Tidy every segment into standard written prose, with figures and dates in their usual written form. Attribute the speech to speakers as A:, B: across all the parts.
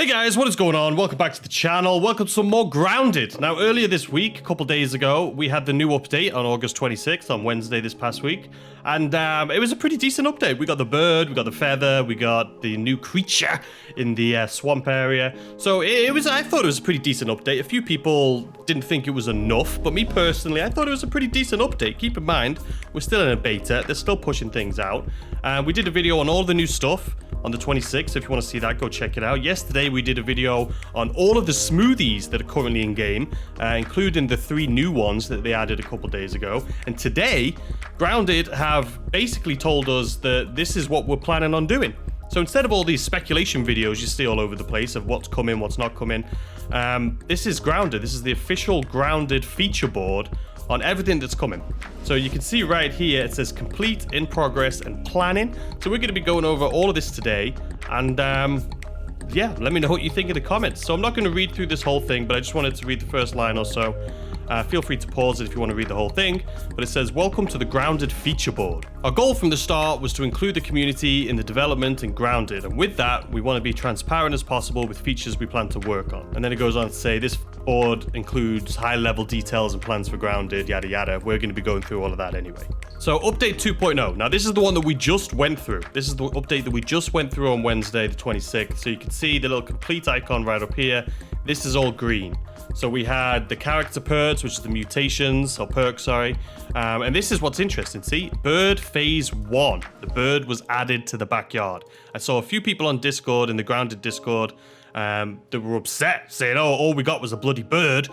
A: Hey guys, what is going on? Welcome back to the channel. Welcome to some more Grounded. Now, earlier this week, a couple days ago, we had the new update on August 26th, on Wednesday this past week. And it was a pretty decent update. We got the bird, we got the feather, we got the new creature in the swamp area. So I thought it was a pretty decent update. A few people didn't think it was enough, but me personally, I thought it was a pretty decent update. Keep in mind, we're still in a beta. They're still pushing things out. We did a video on all the new stuff on the 26th. If you want to see that, go check it out. Yesterday, we did a video on all of the smoothies that are currently in game, including the 3 new ones that they added a couple days ago. And today, Grounded have basically told us that this is what we're planning on doing. So instead of all these speculation videos you see all over the place of what's coming, what's not coming, this is Grounded. This is the official Grounded feature board on everything that's coming. So you can see right here, it says complete, in progress, and planning. So we're going to be going over all of this today. And yeah, let me know what you think in the comments. So I'm not going to read through this whole thing, but I just wanted to read the first line or so. Feel free to pause it if you want to read the whole thing, but it says, welcome to the Grounded feature board. Our goal from the start was to include the community in the development in Grounded, and with that, we want to be transparent as possible with features we plan to work on. And then it goes on to say, this board includes high-level details and plans for Grounded, yada yada. We're going to be going through all of that anyway. So update 2.0. Now this is the one that we just went through. This is the update that we just went through on Wednesday, the 26th. So you can see the little complete icon right up here. This is all green. So we had the character perks, which is the mutations, or perks, sorry. And this is what's interesting. See, bird phase 1. The bird was added to the backyard. I saw a few people on Discord, in the Grounded Discord, that were upset, saying, oh, all we got was a bloody bird.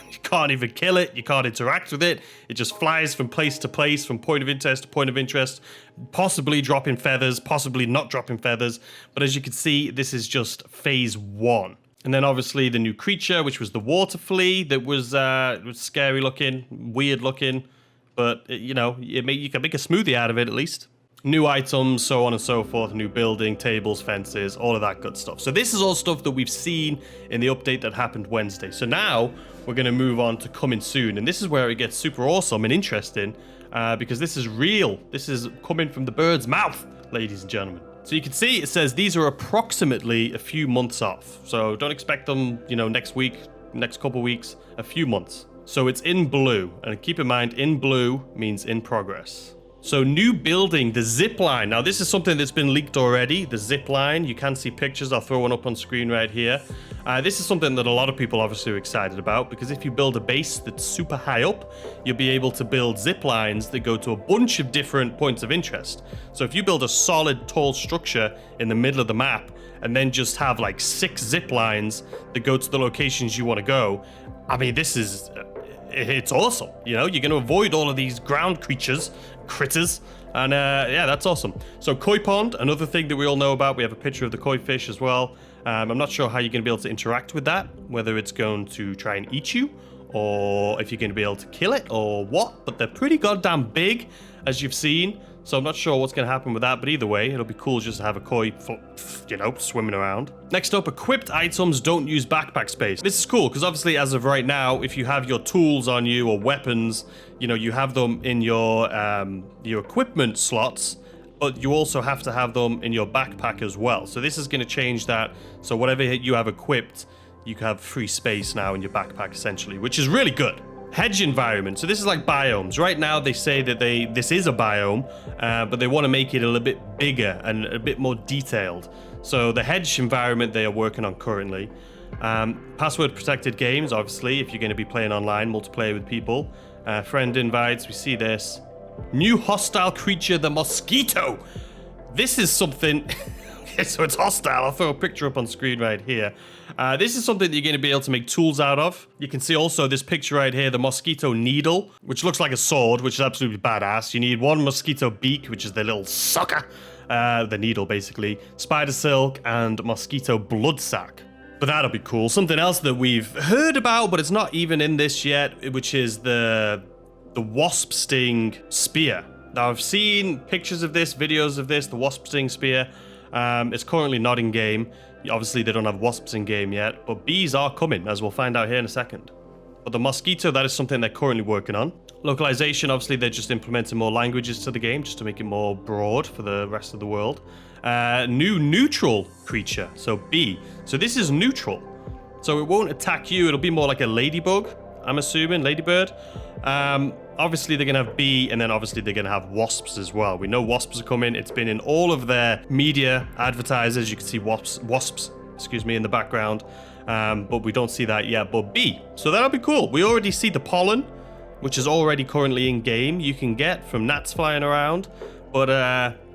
A: You can't even kill it. You can't interact with it. It just flies from place to place, from point of interest to point of interest, possibly dropping feathers, possibly not dropping feathers. But as you can see, this is just phase 1. And then obviously the new creature, which was the water flea, that was scary looking, weird looking, but you know, you can make a smoothie out of it at least. New items, so on and so forth, new building, tables, fences, all of that good stuff. So this is all stuff that we've seen in the update that happened Wednesday. So now we're going to move on to coming soon. And this is where it gets super awesome and interesting because this is real. This is coming from the bird's mouth, ladies and gentlemen. So you can see it says these are approximately a few months off. So don't expect them, you know, next week, next couple weeks, a few months. So it's in blue. And keep in mind, in blue means in progress. So new building, the zip line. Now this is something that's been leaked already, the zip line. You can see pictures, I'll throw one up on screen right here. This is something that a lot of people obviously are excited about because if you build a base that's super high up, you'll be able to build zip lines that go to a bunch of different points of interest. So if you build a solid, tall structure in the middle of the map and then just have like 6 zip lines that go to the locations you want to go, I mean, this is... it's awesome. You know, you're going to avoid all of these ground critters, and yeah, that's awesome. So koi pond, another thing that we all know about. We have a picture of the koi fish as well. I'm not sure how you're going to be able to interact with that, whether it's going to try and eat you, or if you're going to be able to kill it, or what. But they're pretty goddamn big, as you've seen. So I'm not sure what's going to happen with that, but either way, it'll be cool just to have a koi, you know, swimming around. Next up, equipped items don't use backpack space. This is cool, because obviously, as of right now, if you have your tools on you or weapons, you know, you have them in your equipment slots, but you also have to have them in your backpack as well. So this is going to change that. So whatever you have equipped, you can have free space now in your backpack, essentially, which is really good. Hedge environment. So this is like biomes. Right now they say that this is a biome, but they want to make it a little bit bigger and a bit more detailed. So the hedge environment they are working on currently. Password protected games, obviously, if you're going to be playing online, multiplayer with people. Friend invites, we see this. New hostile creature, the mosquito. This is something... So it's hostile. I'll throw a picture up on screen right here. This is something that you're going to be able to make tools out of. You can see also this picture right here, the mosquito needle, which looks like a sword, which is absolutely badass. You need 1 mosquito beak, which is the little sucker, the needle basically, spider silk, and mosquito blood sac. But that'll be cool. Something else that we've heard about, but it's not even in this yet, which is the wasp sting spear. Now I've seen pictures of this, videos of this, the wasp sting spear. It's currently not in game. Obviously, they don't have wasps in game yet, but bees are coming, as we'll find out here in a second. But the mosquito, that is something they're currently working on. Localization, obviously, they're just implementing more languages to the game just to make it more broad for the rest of the world. New neutral creature, so B. So this is neutral. So it won't attack you. It'll be more like a ladybug, I'm assuming, ladybird. Obviously, they're going to have bee, and then obviously they're going to have wasps as well. We know wasps are coming. It's been in all of their media advertisers. You can see wasps, in the background. But we don't see that yet. But bee. So that'll be cool. We already see the pollen, which is already currently in game. You can get from gnats flying around. But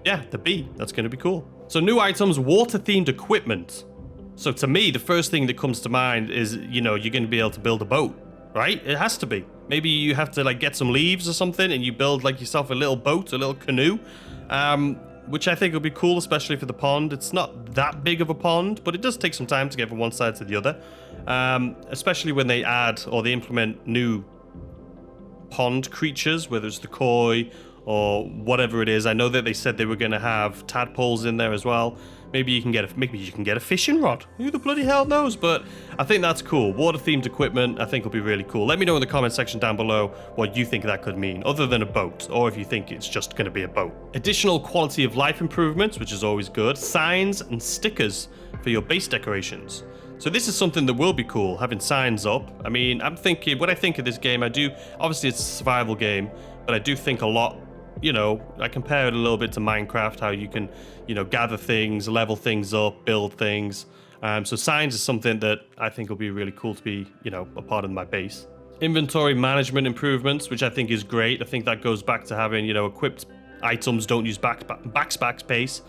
A: yeah, the bee. That's going to be cool. So new items, water-themed equipment. So to me, the first thing that comes to mind is, you're going to be able to build a boat. Right? It has to be. Maybe you have to like get some leaves or something and you build like yourself a little boat, a little canoe, which I think will be cool, especially for the pond. It's not that big of a pond, but it does take some time to get from one side to the other, especially when they add or they implement new pond creatures, whether it's the koi or whatever it is. I know that they said they were going to have tadpoles in there as well. Maybe you can get a fishing rod. Who the bloody hell knows? But I think that's cool. Water-themed equipment, I think, will be really cool. Let me know in the comment section down below what you think that could mean, other than a boat, or if you think it's just going to be a boat. Additional quality of life improvements, which is always good. Signs and stickers for your base decorations. So this is something that will be cool, having signs up. I mean, when I think of this game, obviously it's a survival game, but I do think a lot. I compare it a little bit to Minecraft, how you can, gather things, level things up, build things. So signs is something that I think will be really cool to be, a part of my base. Inventory management improvements, which I think is great. I think that goes back to having, equipped items don't use backspace.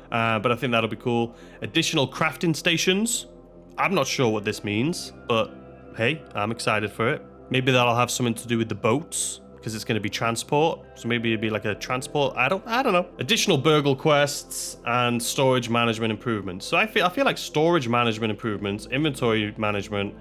A: But I think that'll be cool. Additional crafting stations. I'm not sure what this means, but hey, I'm excited for it. Maybe that'll have something to do with the boats, because it's going to be transport. So maybe it'd be like a transport. I don't know. Additional burgle quests and storage management improvements. So I feel like storage management improvements, inventory management,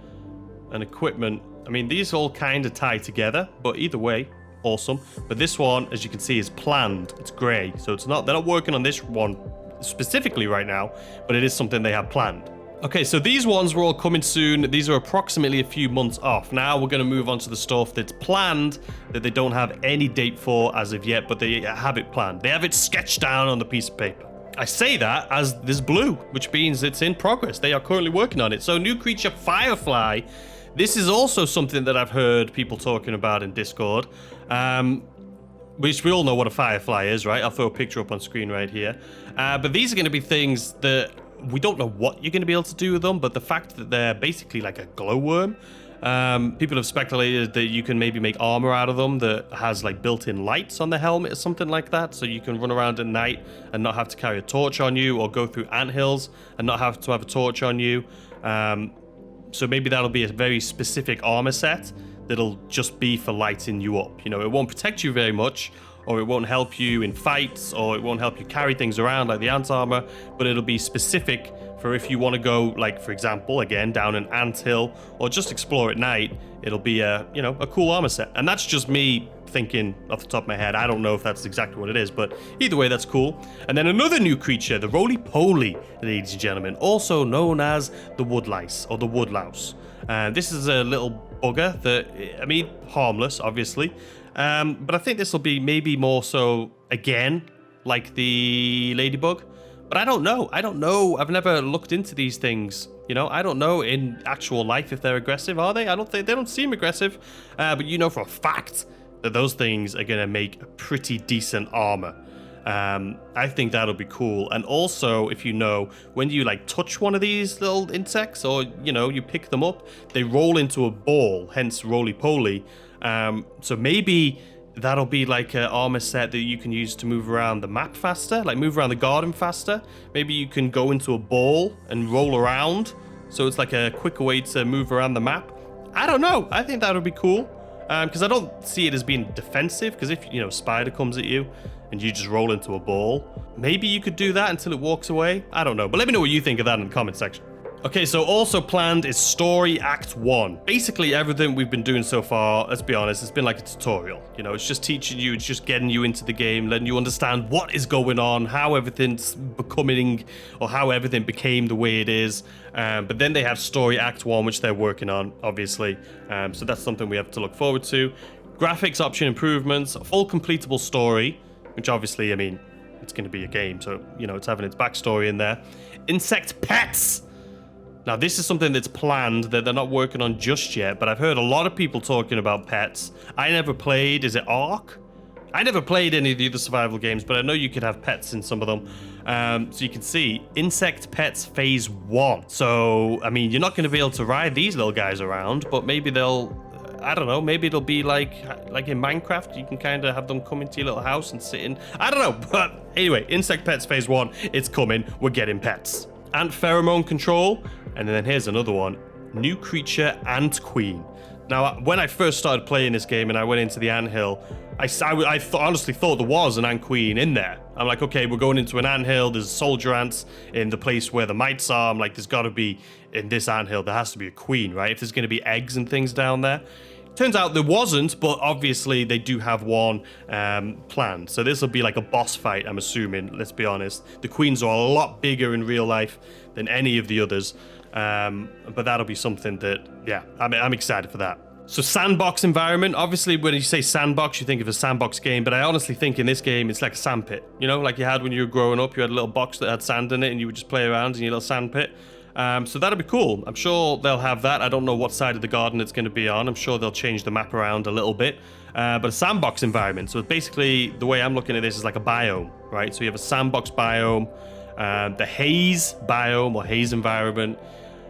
A: and equipment. I mean, these all kind of tie together, but either way, awesome. But this one, as you can see, is planned. It's grey, so they're not working on this one specifically right now, but it is something they have planned. Okay, so these ones were all coming soon. These are approximately a few months off. Now we're going to move on to the stuff that's planned, that they don't have any date for as of yet, but they have it planned. They have it sketched down on the piece of paper. I say that as this blue, which means it's in progress. They are currently working on it. So new creature, Firefly. This is also something that I've heard people talking about in Discord. Which we all know what a Firefly is, right? I'll throw a picture up on screen right here. But these are going to be things that we don't know what you're going to be able to do with them, but the fact that they're basically like a glowworm, people have speculated that you can maybe make armor out of them that has like built-in lights on the helmet or something like that, so you can run around at night and not have to carry a torch on you, or go through anthills and not have to have a torch on you. So maybe that'll be a very specific armor set that'll just be for lighting you up. It won't protect you very much, or it won't help you in fights, or it won't help you carry things around like the ant armor, but it'll be specific for if you want to go, like, for example, again, down an anthill, or just explore at night. It'll be a cool armor set. And that's just me thinking off the top of my head. I don't know if that's exactly what it is, but either way, that's cool. And then another new creature, the roly-poly, ladies and gentlemen, also known as the woodlice, or the woodlouse. This is a little bugger that, harmless, obviously. But I think this will be maybe more so, again, like the ladybug. But I don't know. I've never looked into these things. I don't know in actual life if they're aggressive, are they? They don't seem aggressive. But for a fact that those things are going to make a pretty decent armor. I think that'll be cool. And also, if when you like touch one of these little insects, or you pick them up, they roll into a ball, hence roly-poly. So maybe that'll be like an armor set that you can use to move around the map faster, like move around the garden faster. Maybe you can go into a ball and roll around, so it's like a quicker way to move around the map. I don't know. I think that'll be cool, because I don't see it as being defensive, because if a spider comes at you and you just roll into a ball, maybe you could do that until it walks away. I don't know, but let me know what you think of that in the comment section. Okay, so also planned is Story Act 1. Basically, everything we've been doing so far, let's be honest, it's been like a tutorial. It's just teaching you, it's just getting you into the game, letting you understand what is going on, how everything's becoming, or how everything became the way it is. But then they have Story Act 1, which they're working on, obviously. So that's something we have to look forward to. Graphics option improvements, full completable story, which obviously, it's going to be a game. So, you know, it's having its backstory in there. Insect pets. Now, this is something that's planned that they're not working on just yet, but I've heard a lot of people talking about pets. I never played, is it Ark? I never played any of the other survival games, but I know you could have pets in some of them. So you can see Insect Pets Phase 1. So, I mean, you're not going to be able to ride these little guys around, but maybe they'll, I don't know, maybe it'll be like in Minecraft, you can kind of have them come into your little house and sit in. I don't know, but anyway, Insect Pets Phase 1, it's coming. We're getting pets. Ant pheromone control, and then here's another one. New creature, Ant Queen. Now, when I first started playing this game and I went into the anthill, I honestly thought there was an ant queen in there. I'm like, okay, we're going into an anthill. There's soldier ants in the place where the mites are. I'm like, there's got to be, in this anthill, there has to be a queen, right? If there's going to be eggs and things down there. Turns out there wasn't, but obviously they do have one planned. So this will be like a boss fight, I'm assuming, let's be honest. The queens are a lot bigger in real life than any of the others. But that'll be something that, yeah, I'm excited for that. So sandbox environment, obviously when you say sandbox, you think of a sandbox game, but I honestly think in this game, it's like a sand pit. You know, like you had when you were growing up, you had a little box that had sand in it and you would just play around in your little sand pit. So that'll be cool. I'm sure they'll have that. I don't know what side of the garden it's going to be on. I'm sure they'll change the map around a little bit. But a sandbox environment. So basically, the way I'm looking at this is like a biome, right? So you have a sandbox biome, the haze biome or haze environment.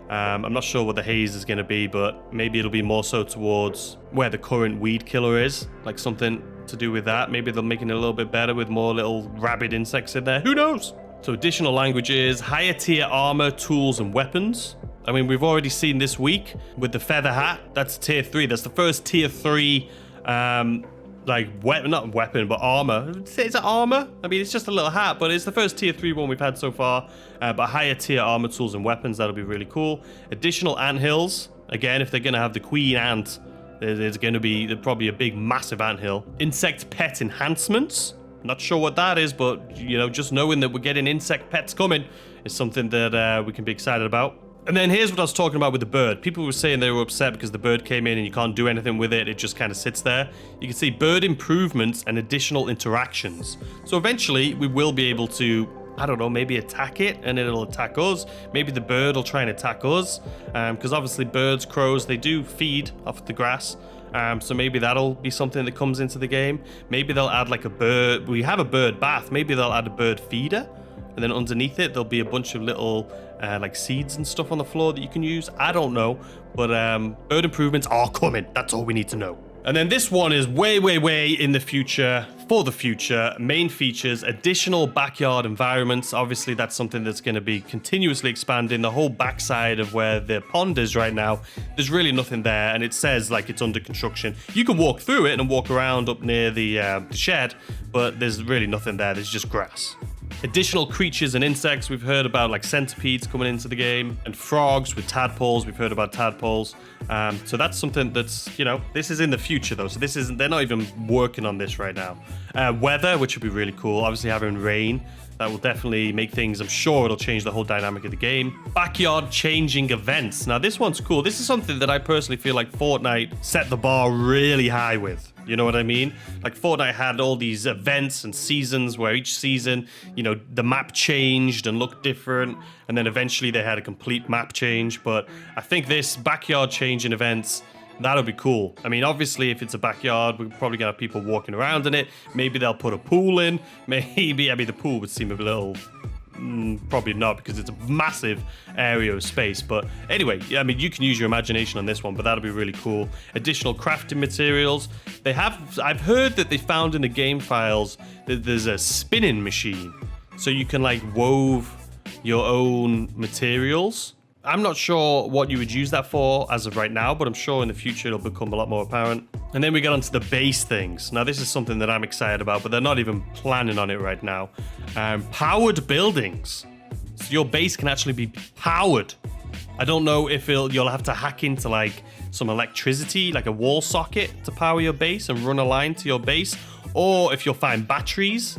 A: I'm not sure what the haze is going to be, but maybe it'll be more so towards where the current weed killer is, like something to do with that. Maybe they're making it a little bit better with more little rabid insects in there. Who knows? So additional languages, higher tier armor, tools, and weapons. I mean, we've already seen this week with the feather hat. That's tier 3. That's the first tier 3 like weapon, not weapon, but armor. Is it armor? I mean, it's just a little hat, but it's the first tier 3 one we've had so far. But higher tier armor, tools, and weapons, that'll be really cool. Additional anthills. Again, if they're going to have the queen ant, there's going to be probably a big, massive anthill. Insect pet enhancements. Not sure what that is, but, you know, just knowing that we're getting insect pets coming is something that we can be excited about. And then here's what I was talking about with the bird. People were saying they were upset because the bird came in and you can't do anything with it. It just kind of sits there. You can see bird improvements and additional interactions. So eventually we will be able to, I don't know, maybe attack it and it'll attack us. Maybe the bird will try and attack us. Because obviously birds, crows, they do feed off the grass. So maybe that'll be something that comes into the game. Maybe they'll add like a bird. We have a bird bath. Maybe they'll add a bird feeder. And then underneath it, there'll be a bunch of little like seeds and stuff on the floor that you can use. I don't know, but bird improvements are coming. That's all we need to know. And then this one is way, way, way in the future, for the future. Main features, additional backyard environments. Obviously, that's something that's going to be continuously expanding. The whole backside of where the pond is right now, there's really nothing there, and it says like it's under construction. You can walk through it and walk around up near the shed, but there's really nothing there. There's just grass. Additional creatures and insects. We've heard about like centipedes coming into the game and frogs with tadpoles. We've heard about tadpoles. So that's something that's, you know, this is in the future though. So this isn't, they're not even working on this right now. Weather, which would be really cool. Obviously having rain, that will definitely make things, I'm sure it'll change the whole dynamic of the game. Backyard changing events. Now this one's cool. This is something that I personally feel like Fortnite set the bar really high with. You know what I mean? Like Fortnite had all these events and seasons where each season, you know, the map changed and looked different. And then eventually they had a complete map change. But I think this backyard changing events, that'll be cool. I mean, obviously, if it's a backyard, we're probably going to have people walking around in it. Maybe they'll put a pool in. Maybe, I mean, the pool would seem a little... probably not, because it's a massive area of space. But anyway, I mean, you can use your imagination on this one, but that'll be really cool. Additional crafting materials. They have, I've heard that they found in the game files that there's a spinning machine. So you can like wove your own materials. I'm not sure what you would use that for as of right now, but I'm sure in the future it'll become a lot more apparent. And then we get onto the base things. Now, this is something that I'm excited about, but they're not even planning on it right now. Powered buildings. So your base can actually be powered. I don't know if you'll have to hack into like some electricity, like a wall socket to power your base and run a line to your base, or if you'll find batteries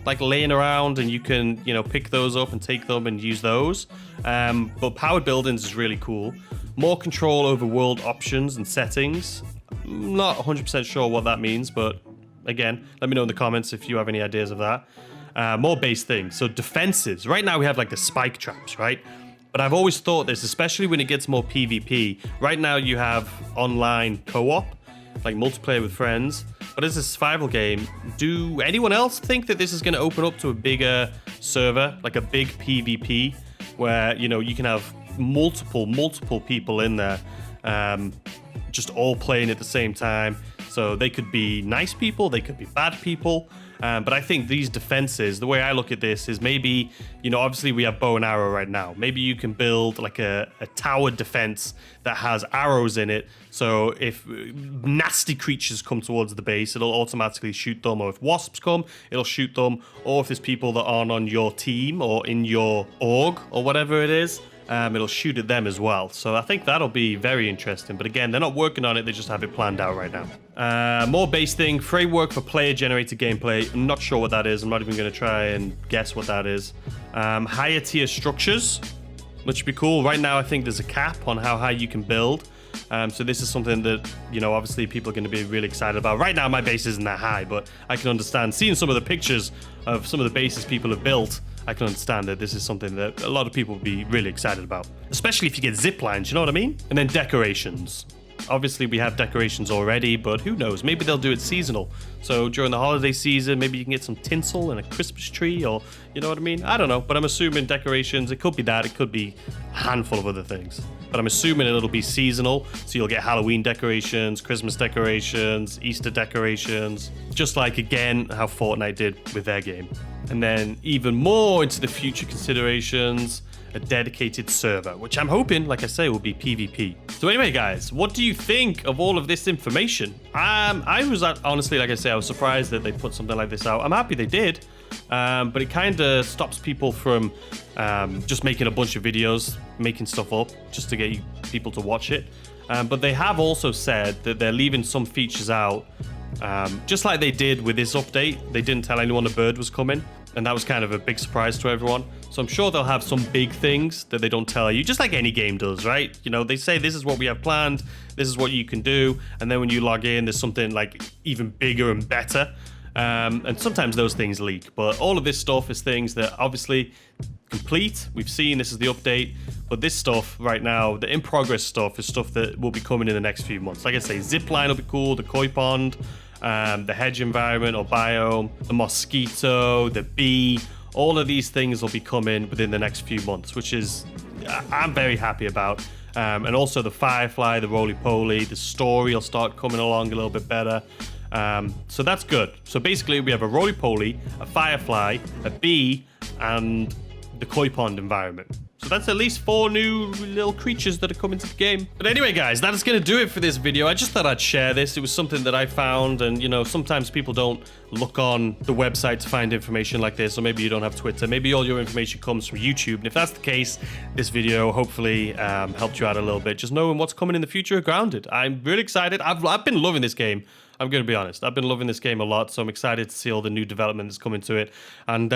A: like laying around and you can, you know, pick those up and take them and use those. But powered buildings is really cool. More control over world options and settings. Not 100% sure what that means, but again, let me know in the comments if you have any ideas of that. more base things. So defenses. Right now we have like the spike traps, right? But I've always thought this, especially when it gets more PvP. Right now you have online co-op, like multiplayer with friends. But as a survival game, do anyone else think that this is going to open up to a bigger server, like a big PvP, where, you know, you can have multiple people in there, just all playing at the same time. So they could be nice people, they could be bad people. But I think these defenses, the way I look at this is maybe, you know, obviously we have bow and arrow right now. Maybe you can build like a tower defense that has arrows in it. So if nasty creatures come towards the base, it'll automatically shoot them. Or if wasps come, it'll shoot them. Or if there's people that aren't on your team or in your org or whatever it is, it'll shoot at them as well. So I think that'll be very interesting. But again, they're not working on it. They just have it planned out right now. More base thing, framework for player-generated gameplay. I'm not sure what that is. I'm not even going to try and guess what that is. Higher tier structures, which would be cool. Right now, I think there's a cap on how high you can build. So this is something that, you know, obviously people are going to be really excited about. Right now, my base isn't that high, but I can understand. Seeing some of the pictures of some of the bases people have built, I can understand that this is something that a lot of people will be really excited about. Especially if you get zip lines, you know what I mean? And then decorations. Obviously, we have decorations already, but who knows? Maybe they'll do it seasonal. So during the holiday season, maybe you can get some tinsel and a Christmas tree, or you know what I mean? I don't know, but I'm assuming decorations, it could be that, it could be a handful of other things. But I'm assuming it'll be seasonal, so you'll get Halloween decorations, Christmas decorations, Easter decorations, just like, again, how Fortnite did with their game. And then even more into the future considerations, a dedicated server, which I'm hoping, like I say, will be PvP. So anyway, guys, what do you think of all of this information? I was honestly, like I say, I was surprised that they put something like this out. I'm happy they did, but it kind of stops people from just making a bunch of videos, making stuff up just to get people to watch it. But they have also said that they're leaving some features out, just like they did with this update. They didn't tell anyone a bird was coming, and that was kind of a big surprise to everyone. So I'm sure they'll have some big things that they don't tell you, just like any game does, right? You know, they say this is what we have planned, this is what you can do, and then when you log in, there's something like even bigger and better. And sometimes those things leak, but all of this stuff is things that obviously complete. We've seen this is the update, but this stuff right now, the in progress stuff, is stuff that will be coming in the next few months. Like I say, zipline will be cool, the koi pond, the hedge environment or biome, the mosquito, the bee. All of these things will be coming within the next few months, which is I'm very happy about. And also the firefly, the roly-poly, the story will start coming along a little bit better. So that's good. So basically we have a roly-poly, a firefly, a bee, and the koi pond environment. So that's at least 4 new little creatures that are coming to the game. But anyway, guys, that is going to do it for this video. I just thought I'd share this. It was something that I found, and, you know, sometimes people don't look on the website to find information like this, or maybe you don't have Twitter. Maybe all your information comes from YouTube. And if that's the case, this video hopefully helped you out a little bit. Just knowing what's coming in the future of Grounded. I'm really excited. I've been loving this game. I'm going to be honest. I've been loving this game a lot, so I'm excited to see all the new development that's coming to it. And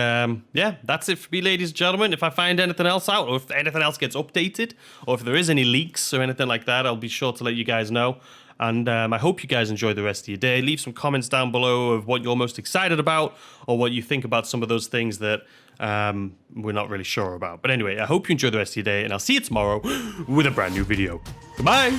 A: yeah, that's it for me, ladies and gentlemen. If I find anything else out, or if anything else gets updated, or if there is any leaks or anything like that, I'll be sure to let you guys know. And I hope you guys enjoy the rest of your day. Leave some comments down below of what you're most excited about, or what you think about some of those things that we're not really sure about. But anyway, I hope you enjoy the rest of your day, and I'll see you tomorrow with a brand new video. Goodbye!